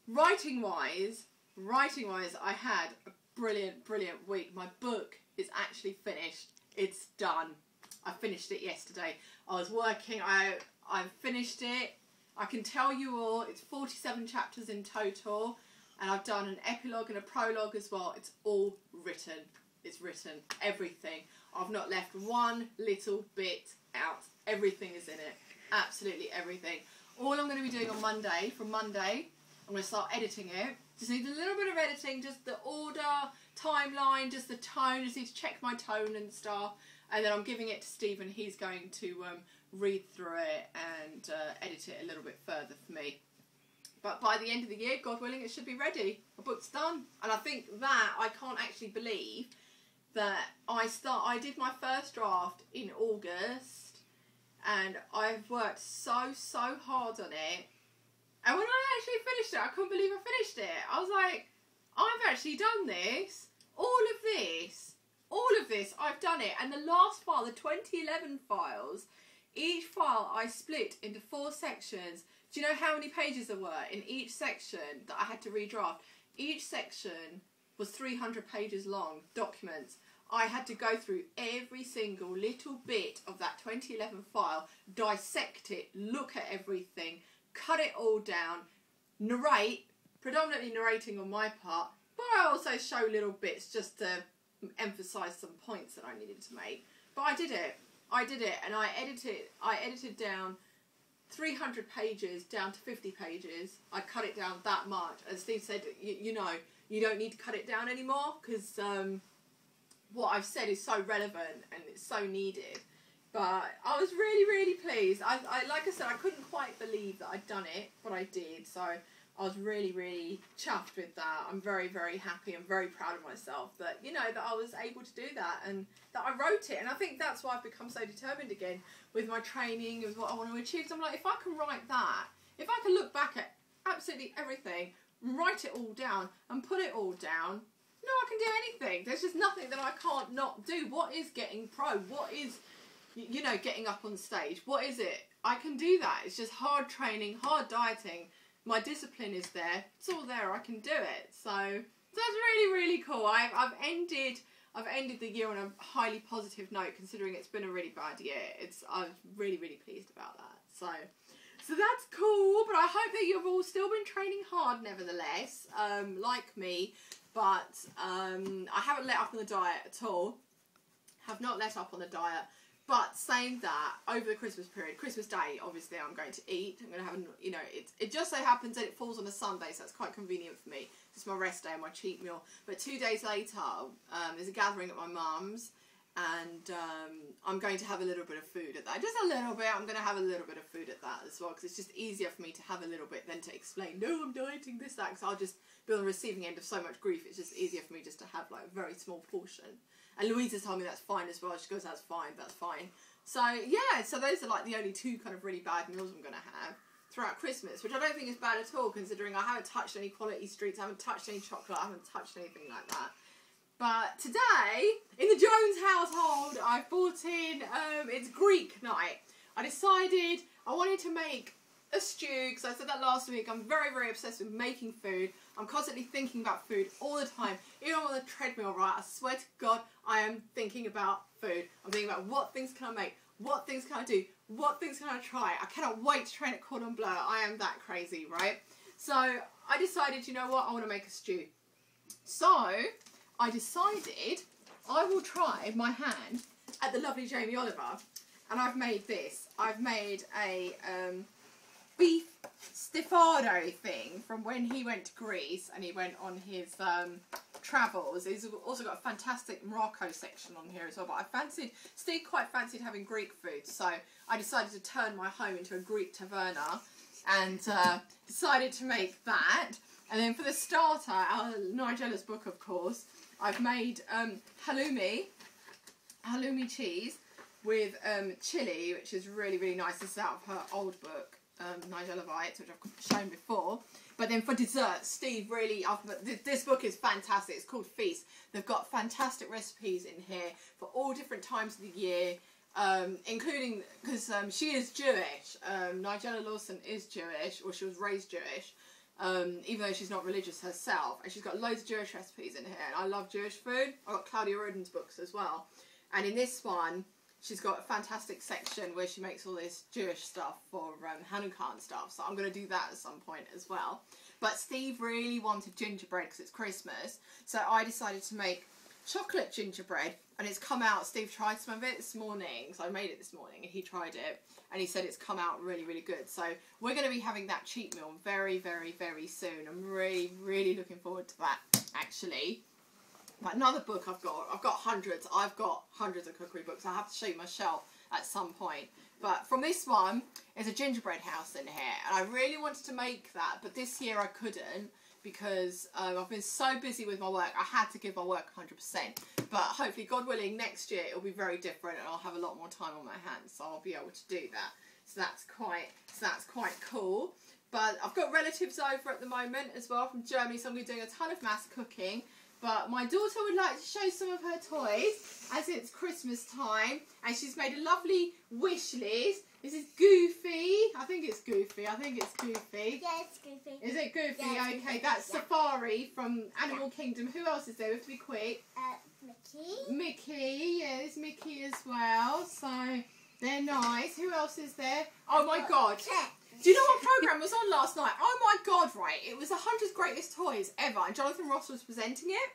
Writing wise, I had a brilliant week. My book is actually finished. It's done. I finished it yesterday. I was working. I finished it. I can tell you all, it's 47 chapters in total, and I've done an epilogue and a prologue as well. It's all written. It's written. Everything. I've not left one little bit out. Everything is in it. Absolutely everything. All I'm going to be doing on Monday, from Monday, I'm going to start editing it. Just need a little bit of editing, just the order, timeline, just the tone. Just need to check my tone and stuff. And then I'm giving it to Stephen. He's going to read through it and edit it a little bit further for me. But by the end of the year, God willing, it should be ready. My book's done. And I think that I can't actually believe that I did my first draft in August, and I've worked so hard on it. And when I actually finished it, I couldn't believe I finished it. I was like, I've actually done this. All of this, I've done it. And the last file, the 2011 files, each file I split into 4 sections. Do you know how many pages there were in each section that I had to redraft? Each section was 300 pages long, documents. I had to go through every single little bit of that 2011 file, dissect it, look at everything, cut it all down, narrate, predominantly narrating on my part, but I also show little bits just to emphasise some points that I needed to make. But I did it, and I edited down 300 pages down to 50 pages. I cut it down that much. As Steve said, you know, you don't need to cut it down anymore, because what I've said is so relevant and it's so needed. But I was really pleased. I like I said, I couldn't quite believe that I'd done it, but I did. So I was really chuffed with that. I'm very happy and very proud of myself that, you know, that I was able to do that and that I wrote it. And I think that's why I've become so determined again with my training, with what I want to achieve. So I'm like, if I can write that, if I can look back at absolutely everything, write it all down and put it all down, no, I can do anything. There's just nothing that I can't not do. What is getting pro? What is, you know, getting up on stage? What is it? I can do that. It's just hard training, hard dieting. My discipline is there. It's all there. I can do it. So that's really cool. I've ended the year on a highly positive note, considering it's been a really bad year. I'm really pleased about that. So that's cool. But I hope that you've all still been training hard, nevertheless, like me. But I haven't let up on the diet at all. Have not let up on the diet. But saying that, over the Christmas period, Christmas Day, obviously I'm going to eat. I'm going to have, you know, it just so happens that it falls on a Sunday, so that's quite convenient for me. It's my rest day and my cheat meal. But 2 days later, there's a gathering at my mum's, and I'm going to have a little bit of food at that. Just a little bit. I'm going to have a little bit of food at that as well, because it's just easier for me to have a little bit than to explain, no, I'm dieting, this, that, because I'll just be on the receiving end of so much grief. It's just easier for me just to have like a very small portion. And Louisa's told me that's fine as well. She goes, that's fine. So yeah, so those are like the only 2 kind of really bad meals I'm going to have throughout Christmas, which I don't think is bad at all, considering I haven't touched any quality streets, I haven't touched any chocolate, I haven't touched anything like that. But today, in the Jones household, I've brought in, it's Greek night. I decided I wanted to make a stew, because I said that last week. I'm very obsessed with making food. I'm constantly thinking about food all the time. Even on the treadmill, right, I swear to God, I am thinking about food. I'm thinking about what things can I make, what things can I do, what things can I try. I cannot wait to train at cordon bleu. I am that crazy, right? So I decided, you know what, I want to make a stew. So I decided I will try my hand at the lovely Jamie Oliver, and I've made this. I've made a beef stifado thing from when he went to Greece and he went on his travels. He's also got a fantastic Morocco section on here as well, but Steve quite fancied having Greek food, so I decided to turn my home into a Greek taverna and decided to make that. And then for the starter, Nigella's book, of course, I've made halloumi cheese with chilli, which is really nice. This is out of her old book, Nigella Bites, which I've shown before. But then for dessert, Steve really, this book is fantastic. It's called Feast. They've got fantastic recipes in here for all different times of the year. including, because she is Jewish. Nigella Lawson is Jewish, or she was raised Jewish, even though she's not religious herself. And she's got loads of Jewish recipes in here. And I love Jewish food. I've got Claudia Roden's books as well. And in this one, she's got a fantastic section where she makes all this Jewish stuff for Hanukkah and stuff. So I'm going to do that at some point as well. But Steve really wanted gingerbread because it's Christmas. So I decided to make chocolate gingerbread. And it's come out. Steve tried some of it this morning. So I made it this morning and he tried it. And he said it's come out really, really good. So we're going to be having that cheat meal very, very, very soon. I'm really, really looking forward to that, actually. But another book I've got hundreds. I've got hundreds of cookery books. I have to show you my shelf at some point. But from this one, there's a gingerbread house in here. And I really wanted to make that. But this year I couldn't because I've been so busy with my work. I had to give my work 100%. But hopefully, God willing, next year it'll be very different and I'll have a lot more time on my hands. So I'll be able to do that. So that's quite cool. But I've got relatives over at the moment as well from Germany. So I'm going to be doing a ton of mass cooking. But my daughter would like to show some of her toys as it's Christmas time. And she's made a lovely wish list. This is Goofy. I think it's Goofy. Yeah, it's Goofy. Is it Goofy? Yeah, okay, Goofy. That's Safari from Animal Kingdom. Who else is there? We have to be quick. Mickey. Mickey, yes, Mickey as well. So they're nice. Who else is there? Oh my God. Do you know what programme was on last night? Oh my God, right. It was 100 Greatest Toys Ever. And Jonathan Ross was presenting it.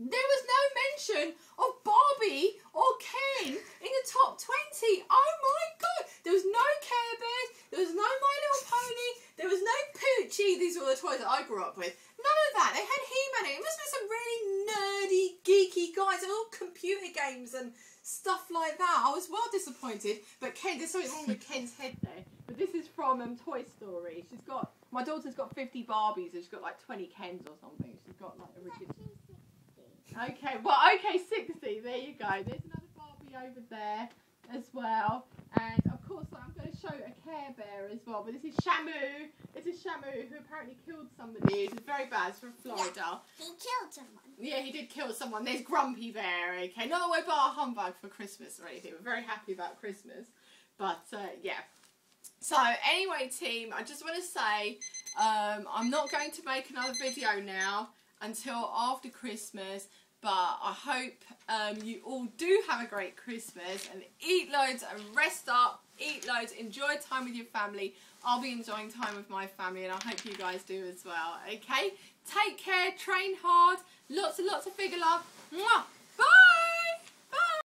There was no mention of Barbie or Ken in the top 20. Oh my God. There was no Care Bears. There was no My Little Pony. There was no Poochie. These are all the toys that I grew up with. None of that. They had He-Man in it. It must have been some really nerdy, geeky guys. All computer games and stuff like that. I was well disappointed. But Ken, there's something wrong with Ken's head there. But this is from Toy Story. My daughter's got 50 Barbies and she's got like 20 Kens or something. She's got like a ridiculous... Okay, well, okay, 60. There you go. There's another Barbie over there as well. And, of course, I'm going to show a Care Bear as well. But this is Shamu. This is Shamu, who apparently killed somebody. It's very bad. It's from Florida. Yeah, he killed someone. Yeah, he did kill someone. There's Grumpy Bear, okay? Not that we're bar humbug for Christmas or anything. We're very happy about Christmas. But, yeah. So, anyway, team, I just want to say I'm not going to make another video now until after Christmas. But I hope you all do have a great Christmas and eat loads and rest up, eat loads, enjoy time with your family. I'll be enjoying time with my family and I hope you guys do as well, okay? Take care, train hard, lots and lots of figure love. Mwah!